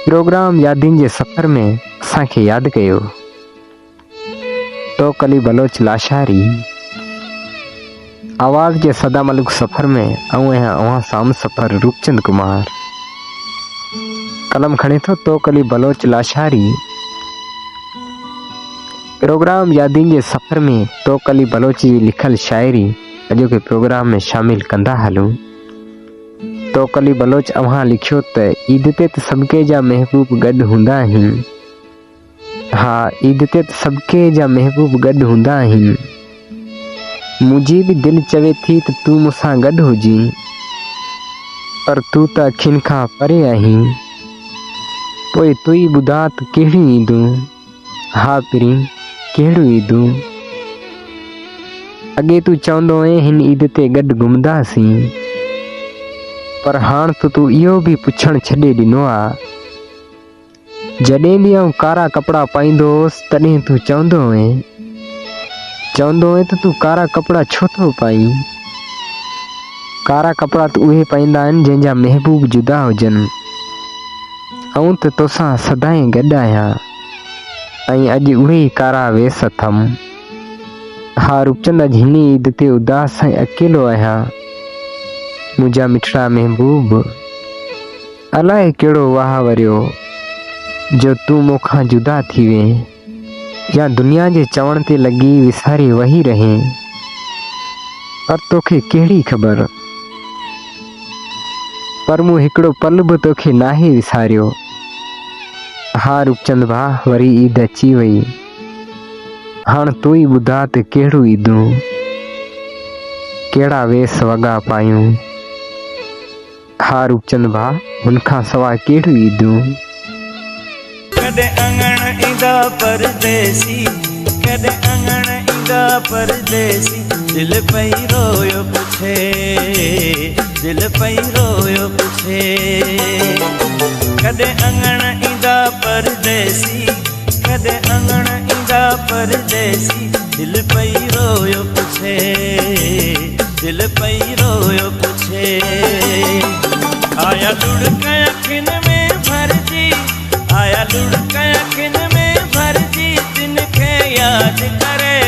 Programme यादिन जे सफ़र में असांखे यादि कयो। तो कली बलोच लाशारी आवाज़ के सदा मलिक सफ़र में अवां साम सफ़र रूपचंद कुमार कलम खणे तो कली बलोच लाशारी प्रोग्राम यादिन जे सफ़र में तो कली बलोच जी लिखल शायरी अजो के प्रोग्राम में शामिल कंदा हलूं। तो कली बलोच अवां लिखियो त ईद ते सबके जा महबूब गड हुंदा आहिनि। हाँ, ईद ते सबके जा महबूब गड हुंदा आहिनि। मुझी भी दिल चवे थी त तू मुसां गड हुजी, पर तू त अखियुनि खां परे आहीं। पोइ तू ई ॿुधा त कहिड़ियूं ईदूं, हा पिरी कहिड़ियूं ईदूं। अॻे तू चवंदो हुएं हिन ईद ते गॾु घुमंदासीं, पर हाण त तू इहो बि पुछण छॾे ॾिनो आहे। जॾहिं बि आउं कारा कपिड़ा पाईंदो हुउसि तॾहिं तू चवंदो हुएं त तू कारा कपिड़ा छो थो पाईं। कारा कपिड़ा त उहे पाईंदा आहिनि जंहिंजा महबूब जुदा हुजनि। आउं त तोसां सदाईं गॾु आहियां ऐं अॼु उहे ई कारा वेस अथमि। हा रूपचंद, अॼु हिन ईद ते उदास ऐं अकेलो आहियां। मुंहिंजा मिठड़ा महबूब, अलाए कहिड़ो वाह वरियो जो तू मूंखां जुदा थी वें, या दुनिया जे चवण ते लॻी विसारे वही रहें। पर तोखे कहिड़ी ख़बर, पर मूं हिकिड़ो पल बि तोखे नाहे विसारियो। हा रूपचंद भाउ, वरी ईद अची वई। हाण तू ई ॿुधा त कहिड़ियूं ईदूं, कहिड़ा वेस वॻा पायूं। हा रूपचंद भाउ, हुन खां सवाइ कहिड़ियूं ईदूं। कॾहिं अंगण ईंदा परदेसी, कॾहिं अंगण ईंदा परदेसी। दिल पई रोयो पुछे, दिल पई रोयो पुछे। कॾहिं अंगण ईंदा परदेसी, कॾहिं अंगण ईंदा परदेसी। दिल पई रोयो पुछे, दिल पई रोयो पुछे। आया लुढ़क अखियुनि में भरजी, आया लुढ़क अखियुनि में भरजी। तिनखे यादि करे,